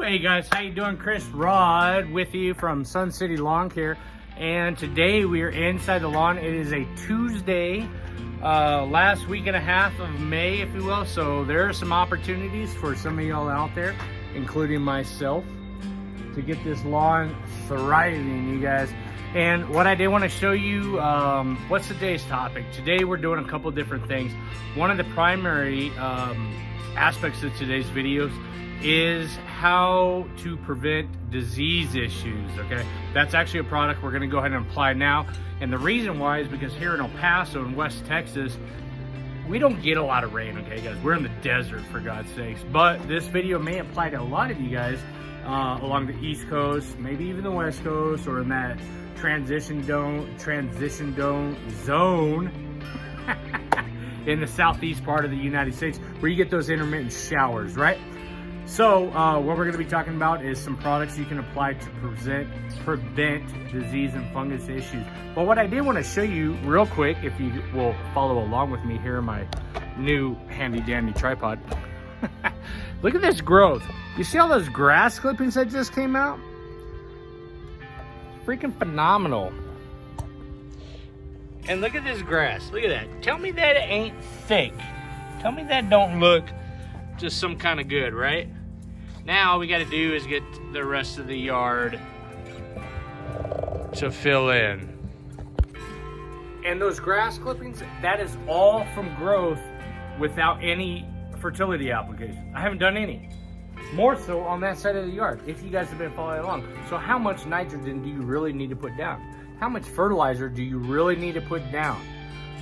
Hey guys, how you doing? Chris Rod with you from Sun City Lawn Care, and today we are inside the lawn. It is a Tuesday, last week and a half of May, if you will. So there are some opportunities for some of y'all out there, including myself, to get this lawn thriving, you guys. And what I did want to show you, what's today's topic? Today we're doing a couple different things. One of the primary aspects of today's videos is how to prevent disease issues, okay? That's actually a product we're gonna go ahead and apply now. And the reason why is because here in El Paso in West Texas, we don't get a lot of rain, okay guys? We're in the desert, for God's sakes. But this video may apply to a lot of you guys along the East Coast, maybe even the West Coast, or in that transition zone in the southeast part of the United States, where you get those intermittent showers, right? So what we're going to be talking about is some products you can apply to prevent disease and fungus issues. But what I did want to show you real quick, if you will follow along with me here in my new handy dandy tripod. Look at this growth. You see all those grass clippings that just came out? Freaking phenomenal. And look at this grass. Look at that. Tell me that it ain't thick. Tell me that don't look just some kind of good, right? Now all we got to do is get the rest of the yard to fill in. And those grass clippings, that is all from growth without any fertility application. I haven't done any. More so on that side of the yard, if you guys have been following along. So how much nitrogen do you really need to put down? How much fertilizer do you really need to put down?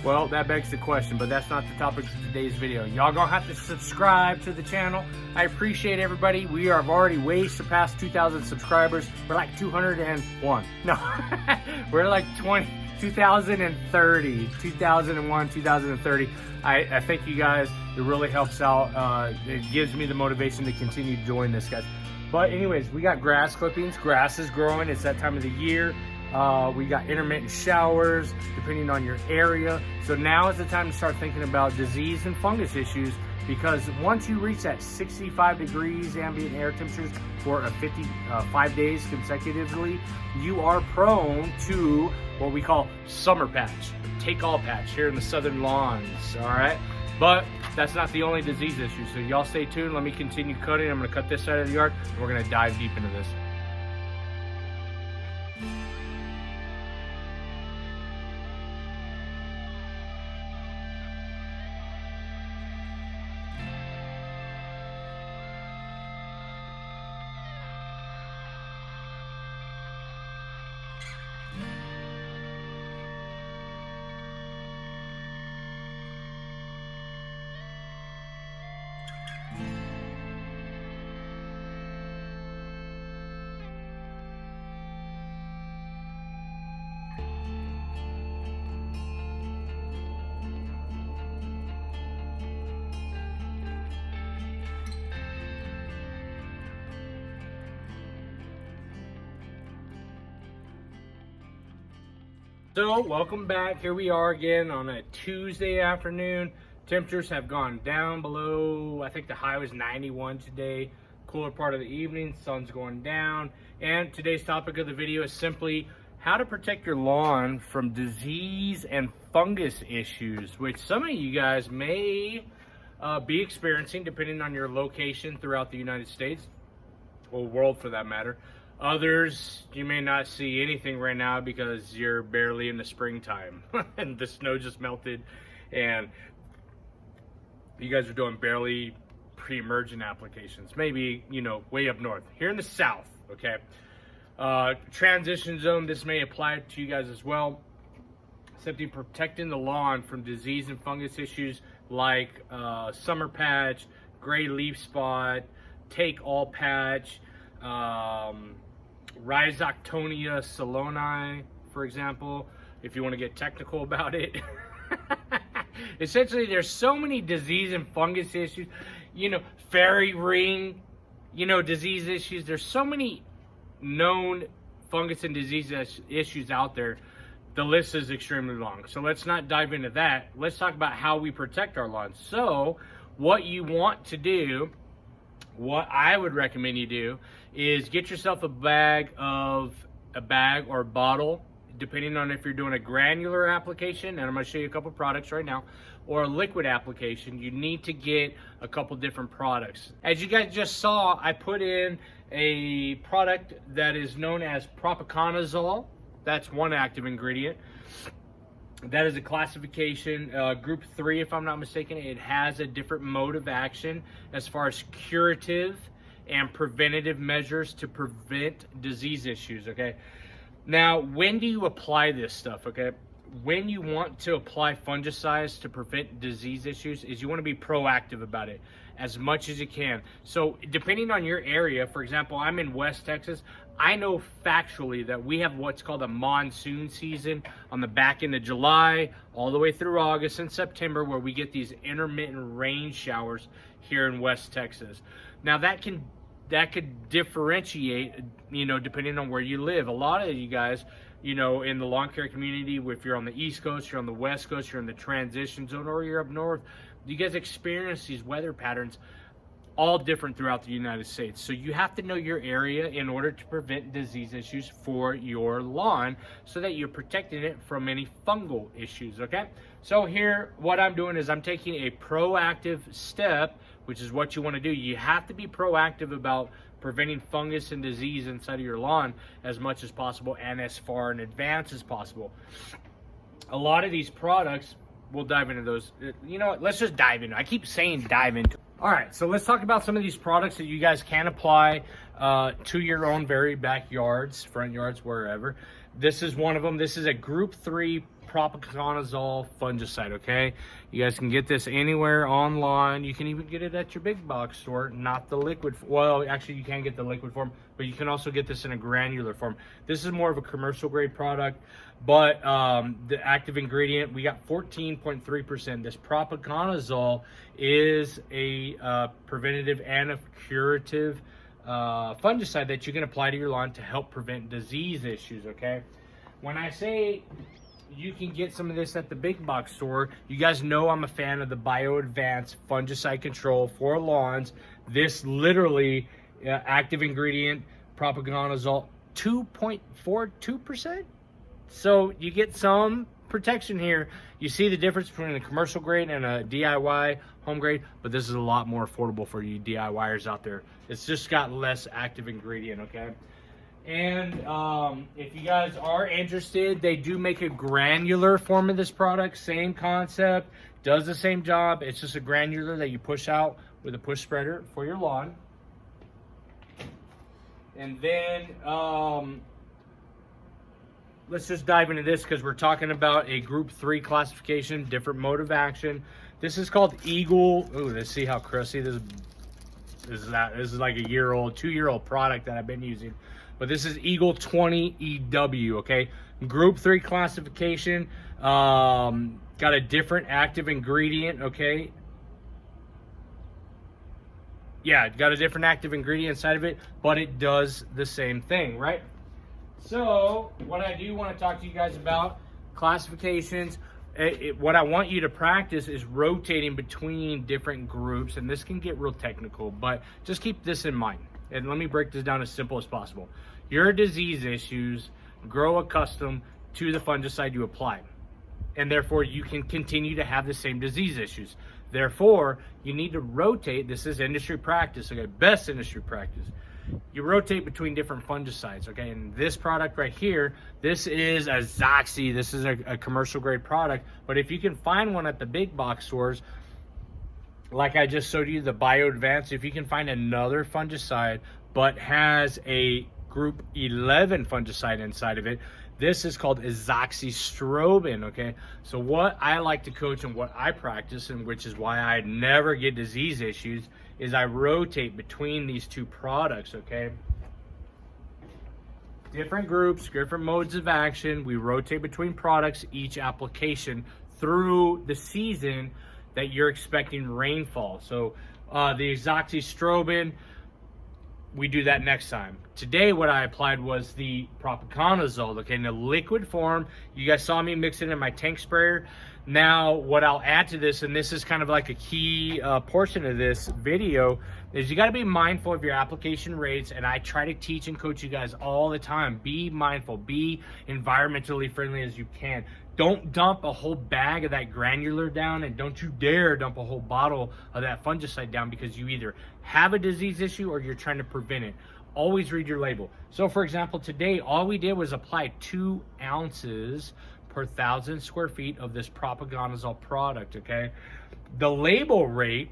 Well, that begs the question, but that's not the topic of today's video. Y'all gonna have to subscribe to the channel. I appreciate everybody. We have already way surpassed 2,000 subscribers. We're like 201. No, we're like 2030, 2001, 2030. I thank you guys. It really helps out. It gives me the motivation to continue doing this, guys. But anyways, we got grass clippings. Grass is growing. It's that time of the year. We got intermittent showers depending on your area. So now is the time to start thinking about disease and fungus issues, because once you reach that 65 degrees ambient air temperatures for 5 days consecutively, you are prone to what we call summer patch, take all patch here in the southern lawns, all right? But that's not the only disease issue. So y'all stay tuned. Let me continue cutting. I'm gonna cut this side of the yard and we're gonna dive deep into this. So welcome back. Here we are again on a Tuesday afternoon. Temperatures have gone down below, I think the high was 91 today. Cooler part of the evening, sun's going down. And today's topic of the video is simply how to protect your lawn from disease and fungus issues, which some of you guys may be experiencing depending on your location throughout the United States, or world for that matter. Others, you may not see anything right now because you're barely in the springtime and the snow just melted and you guys are doing barely pre-emergent applications. Maybe, you know, way up north. Here in the south, okay? Transition zone, this may apply to you guys as well. Simply protecting the lawn from disease and fungus issues like summer patch, gray leaf spot, take all patch, Rhizoctonia soloni, for example, if you want to get technical about it. Essentially, there's so many disease and fungus issues, you know, fairy ring, you know, disease issues. There's so many known fungus and disease issues out there. The list is extremely long. So let's not dive into that. Let's talk about how we protect our lawns. So what you want to do what I would recommend you do is get yourself a bag or a bottle, depending on if you're doing a granular application, and I'm going to show you a couple products right now, or a liquid application. You need to get a couple different products. As you guys just saw, I put in a product that is known as propiconazole. That's one active ingredient. That is a classification, group 3 if I'm not mistaken. It has a different mode of action as far as curative and preventative measures to prevent disease issues, okay? Now, when do you apply this stuff, okay? When you want to apply fungicides to prevent disease issues is you want to be proactive about it as much as you can. So depending on your area, for example, I'm in West Texas. I know factually that we have what's called a monsoon season on the back end of July all the way through August and September, where we get these intermittent rain showers here in West Texas. Now that could differentiate, you know, depending on where you live. A lot of you guys, you know, in the lawn care community, if you're on the East Coast, you're on the West Coast, you're in the transition zone, or you're up north, you guys experience these weather patterns all different throughout the United States. So you have to know your area in order to prevent disease issues for your lawn so that you're protecting it from any fungal issues, okay? So here, what I'm doing is I'm taking a proactive step, which is what you want to do. You have to be proactive about preventing fungus and disease inside of your lawn as much as possible and as far in advance as possible. A lot of these products, we'll dive into those. You know what, let's just dive into it. I keep saying dive into it. All right, so let's talk about some of these products that you guys can apply to your own very backyards, front yards, wherever. This is one of them. This is a group 3 propiconazole fungicide, okay? You guys can get this anywhere online. You can even get it at your big box store, not the liquid. Well, actually, you can get the liquid form, but you can also get this in a granular form. This is more of a commercial grade product, but the active ingredient, we got 14.3%. This propiconazole is a preventative and a curative fungicide that you can apply to your lawn to help prevent disease issues, okay? When I say you can get some of this at the big box store, you guys know I'm a fan of the Bio Advanced fungicide control for lawns. This literally active ingredient, propiconazole, 2.42%. So you get some protection here. You see the difference between a commercial grade and a DIY home grade, but this is a lot more affordable for you DIYers out there. It's just got less active ingredient, okay? And if you guys are interested, they do make a granular form of this product. Same concept, does the same job. It's just a granular that you push out with a push spreader for your lawn. And then let's just dive into this because we're talking about a group 3 classification, different mode of action. This is called Eagle. Ooh, let's see how crusty this is. This is like a 2-year-old product that I've been using. But this is Eagle 20 EW, okay? Group 3 classification. Got a different active ingredient, okay? Yeah, it got a different active ingredient inside of it, but it does the same thing, right? So, what I do want to talk to you guys about, classifications. What I want you to practice is rotating between different groups, and this can get real technical, but just keep this in mind. And let me break this down as simple as possible. Your disease issues grow accustomed to the fungicide you apply, and therefore you can continue to have the same disease issues. Therefore, you need to rotate. This is industry practice, okay? Best industry practice. You rotate between different fungicides, okay? And this product right here, this is azoxy. This is a commercial grade product, but if you can find one at the big box stores, like I just showed you, the Bio Advanced, if you can find another fungicide but has a group 11 fungicide inside of it, this is called azoxystrobin, okay? So what I like to coach and what I practice, and which is why I never get disease issues, is I rotate between these two products, okay? Different groups, different modes of action. We rotate between products each application through the season that you're expecting rainfall. So the azoxystrobin, we do that next time. Today, what I applied was the propiconazole, okay, in a liquid form. You guys saw me mix it in my tank sprayer. Now, what I'll add to this, and this is kind of like a key portion of this video, is you got to be mindful of your application rates. And I try to teach and coach you guys all the time. Be mindful, be environmentally friendly as you can. Don't dump a whole bag of that granular down, and don't you dare dump a whole bottle of that fungicide down, because you either have a disease issue or you're trying to prevent it. Always read your label. So for example, today, all we did was apply 2 ounces per 1,000 square feet of this propiconazole product, okay? The label rate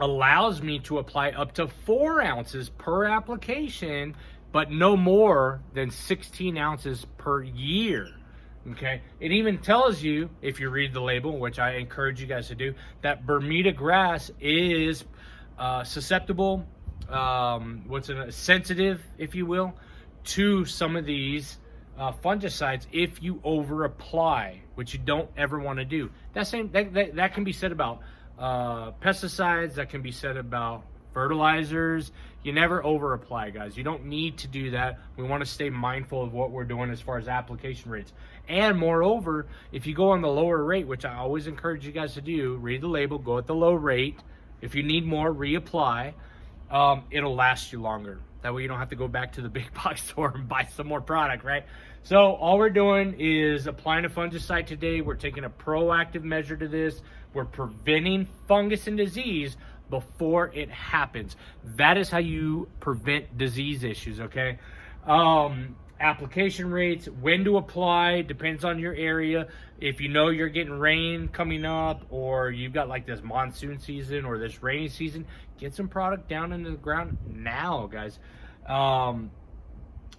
allows me to apply up to 4 ounces per application, but no more than 16 ounces per year. Okay, it even tells you, if you read the label, which I encourage you guys to do, that Bermuda grass is susceptible, sensitive, if you will, to some of these fungicides if you over apply, which you don't ever want to do. That can be said about pesticides, that can be said about fertilizers. You never over apply, guys. You don't need to do that. We want to stay mindful of what we're doing as far as application rates. And moreover, if you go on the lower rate, which I always encourage you guys to do, read the label, go at the low rate. If you need more, reapply. It'll last you longer. That way you don't have to go back to the big box store and buy some more product, right? So all we're doing is applying a fungicide today. We're taking a proactive measure to this. We're preventing fungus and disease before it happens. That is how you prevent disease issues, okay? Application rates, when to apply, depends on your area. If you know you're getting rain coming up, or you've got like this monsoon season or this rainy season, get some product down into the ground now, guys. And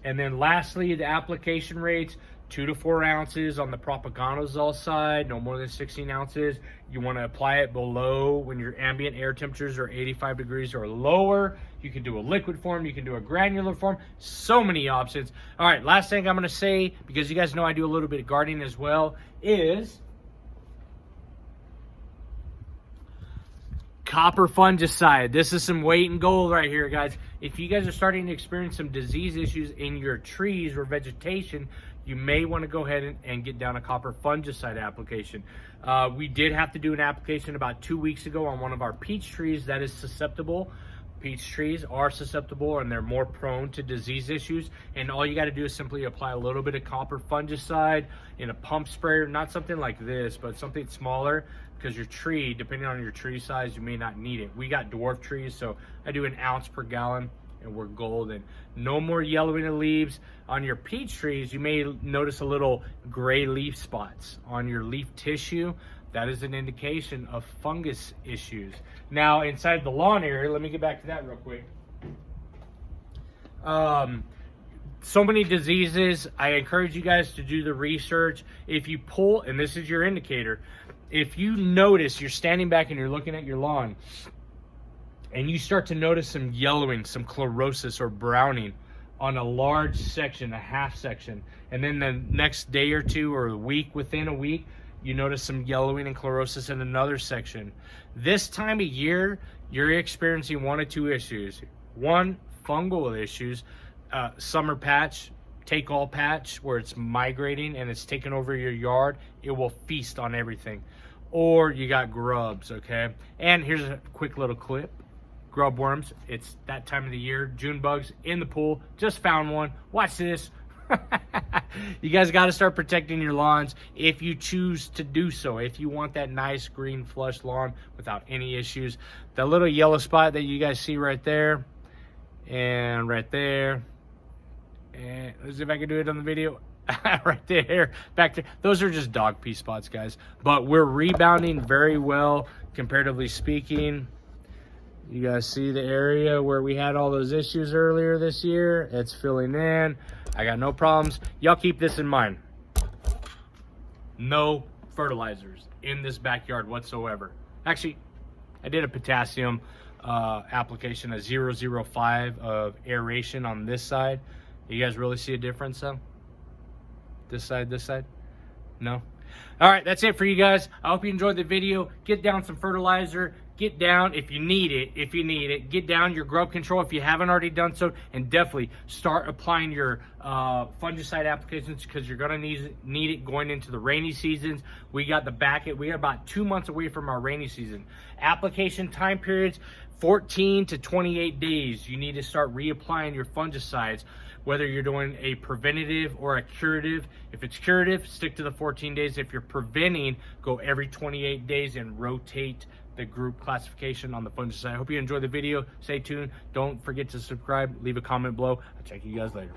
then lastly, the application rates, 2 to 4 ounces on the propiconazole side, no more than 16 ounces. You want to apply it below when your ambient air temperatures are 85 degrees or lower. You can do a liquid form, you can do a granular form, so many options. All right, last thing I'm going to say, because you guys know I do a little bit of gardening as well, is copper fungicide. This is some weight in gold right here, guys. If you guys are starting to experience some disease issues in your trees or vegetation, you may want to go ahead and get down a copper fungicide application. We did have to do an application about 2 weeks ago on one of our peach trees that is susceptible. Peach trees are susceptible and they're more prone to disease issues. And all you got to do is simply apply a little bit of copper fungicide in a pump sprayer, not something like this, but something smaller, because your tree, depending on your tree size, you may not need it. We got dwarf trees, so I do 1 ounce per gallon. And we're golden. No more yellowing of leaves. On your peach trees, you may notice a little gray leaf spots on your leaf tissue. That is an indication of fungus issues. Now, inside the lawn area, let me get back to that real quick. So many diseases. I encourage you guys to do the research. If you pull, and this is your indicator, if you notice you're standing back and you're looking at your lawn, and you start to notice some yellowing, some chlorosis or browning on a large section, a half section, and then the next day or two or a week, within a week, you notice some yellowing and chlorosis in another section. This time of year, you're experiencing 1 or 2 issues. 1, fungal issues, summer patch, take all patch, where it's migrating and it's taking over your yard. It will feast on everything. Or you got grubs, okay? And here's a quick little clip. Grub worms, it's that time of the year. June bugs in the pool, just found one. Watch this. You guys got to start protecting your lawns if you choose to do so. If you want that nice green flush lawn without any issues. The little yellow spot that you guys see right there and right there, and let's see if I can do it on the video. Right there, back there, those are just dog pee spots, guys, but we're rebounding very well, comparatively speaking. You guys see the area where we had all those issues earlier this year? It's filling in. I got no problems. Y'all keep this in mind. No fertilizers in this backyard whatsoever. Actually, I did a potassium application, a 0.05 of aeration on this side. You guys really see a difference though? This side? No? All right, that's it for you guys. I hope you enjoyed the video. Get down some fertilizer. get down if you need it, get down your grub control if you haven't already done so, and definitely start applying your fungicide applications, because you're gonna need it going into the rainy seasons. We are about 2 months away from our rainy season. Application time periods, 14 to 28 days. You need to start reapplying your fungicides, whether you're doing a preventative or a curative. If it's curative, stick to the 14 days. If you're preventing, go every 28 days and rotate the group classification on the fungicide. I hope you enjoyed the video. Stay tuned. Don't forget to subscribe. Leave a comment below. I'll check you guys later.